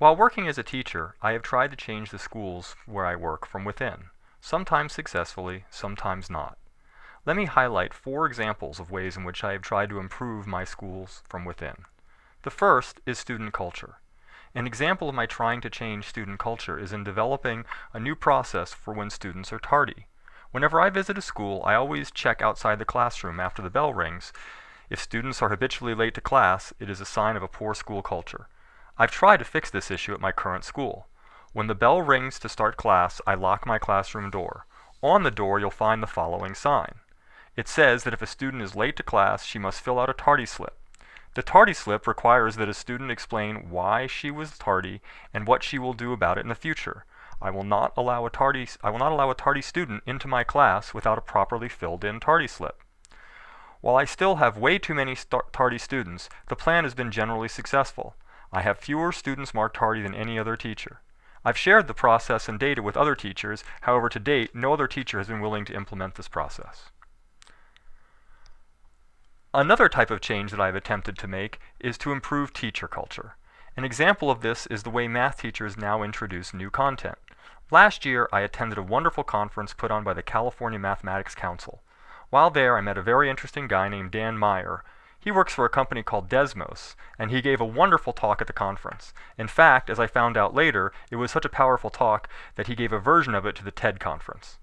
While working as a teacher, I have tried to change the schools where I work from within, sometimes successfully, sometimes not. Let me highlight 4 examples of ways in which I have tried to improve my schools from within. The first is student culture. An example of my trying to change student culture is in developing a new process for when students are tardy. Whenever I visit a school, I always check outside the classroom after the bell rings. If students are habitually late to class, it is a sign of a poor school culture. I've tried to fix this issue at my current school. When the bell rings to start class, I lock my classroom door. On the door, you'll find the following sign. It says that if a student is late to class, she must fill out a tardy slip. The tardy slip requires that a student explain why she was tardy and what she will do about it in the future. I will not allow a tardy student into my class without a properly filled in tardy slip. While I still have way too many tardy students, the plan has been generally successful. I have fewer students marked tardy than any other teacher. I've shared the process and data with other teachers, however to date, no other teacher has been willing to implement this process. Another type of change that I've attempted to make is to improve teacher culture. An example of this is the way math teachers now introduce new content. Last year, I attended a wonderful conference put on by the California Mathematics Council. While there, I met a very interesting guy named Dan Meyer. He works for a company called Desmos, and he gave a wonderful talk at the conference. In fact, as I found out later, it was such a powerful talk that he gave a version of it to the TED conference.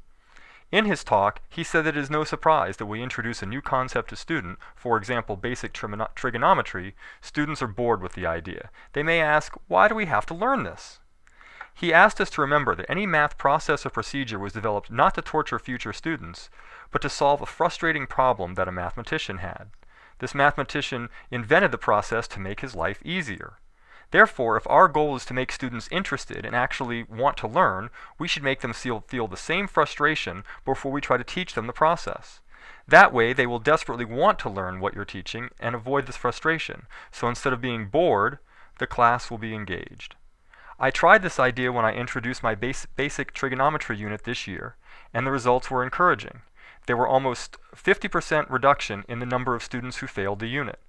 In his talk, he said that it is no surprise that we introduce a new concept to student, for example, basic trigonometry, students are bored with the idea. They may ask, why do we have to learn this? He asked us to remember that any math process or procedure was developed not to torture future students, but to solve a frustrating problem that a mathematician had. This mathematician invented the process to make his life easier. Therefore, if our goal is to make students interested and actually want to learn, we should make them feel the same frustration before we try to teach them the process. That way, they will desperately want to learn what you're teaching and avoid this frustration. So instead of being bored, the class will be engaged. I tried this idea when I introduced my basic trigonometry unit this year, and the results were encouraging. There were almost 50% reduction in the number of students who failed the unit.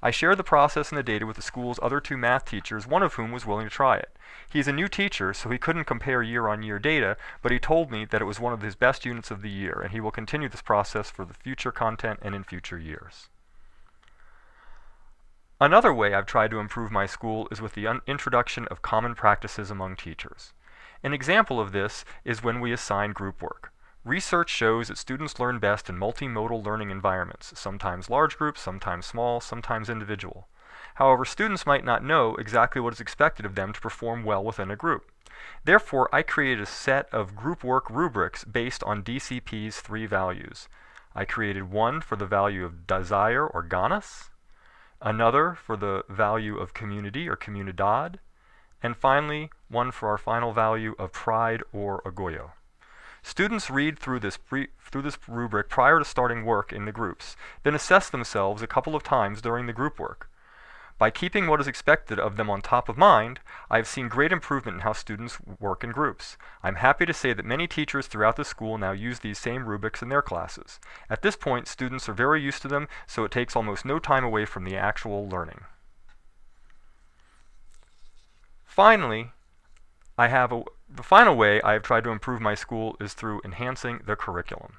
I shared the process and the data with the school's other 2 math teachers, one of whom was willing to try it. He's a new teacher, so he couldn't compare year-on-year data, but he told me that it was one of his best units of the year, and he will continue this process for the future content and in future years. Another way I've tried to improve my school is with the introduction of common practices among teachers. An example of this is when we assign group work. Research shows that students learn best in multimodal learning environments, sometimes large groups, sometimes small, sometimes individual. However, students might not know exactly what is expected of them to perform well within a group. Therefore, I created a set of group work rubrics based on DCP's 3 values. I created one for the value of desire or ganas, another for the value of community or comunidad, and finally, one for our final value of pride or orgullo. Students read through this rubric prior to starting work in the groups, then assess themselves a couple of times during the group work. By keeping what is expected of them on top of mind, I have seen great improvement in how students work in groups. I'm happy to say that many teachers throughout the school now use these same rubrics in their classes. At this point, students are very used to them, so it takes almost no time away from the actual learning. Finally, the final way I have tried to improve my school is through enhancing the curriculum.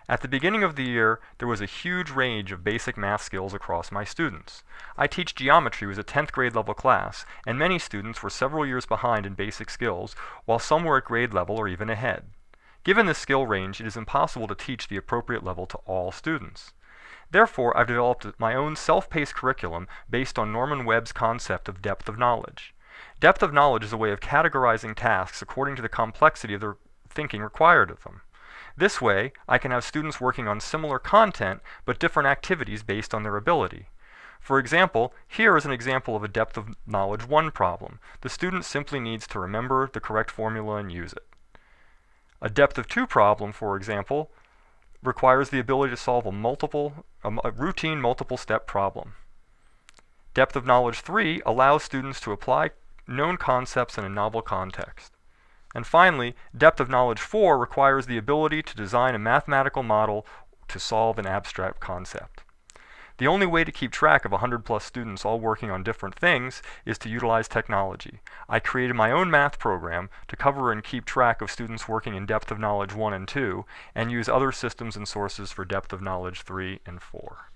At the beginning of the year, there was a huge range of basic math skills across my students. I teach geometry was a 10th grade level class, and many students were several years behind in basic skills, while some were at grade level or even ahead. Given this skill range, it is impossible to teach the appropriate level to all students. Therefore, I've developed my own self-paced curriculum based on Norman Webb's concept of depth of knowledge. Depth of knowledge is a way of categorizing tasks according to the complexity of the thinking required of them. This way, I can have students working on similar content, but different activities based on their ability. For example, here is an example of a depth of knowledge 1 problem. The student simply needs to remember the correct formula and use it. A depth of 2 problem, for example, requires the ability to solve a routine multiple step problem. Depth of knowledge 3 allows students to apply known concepts in a novel context. And finally, depth of knowledge 4 requires the ability to design a mathematical model to solve an abstract concept. The only way to keep track of 100+ students all working on different things is to utilize technology. I created my own math program to cover and keep track of students working in Depth of Knowledge 1 and 2, and use other systems and sources for Depth of Knowledge 3 and 4.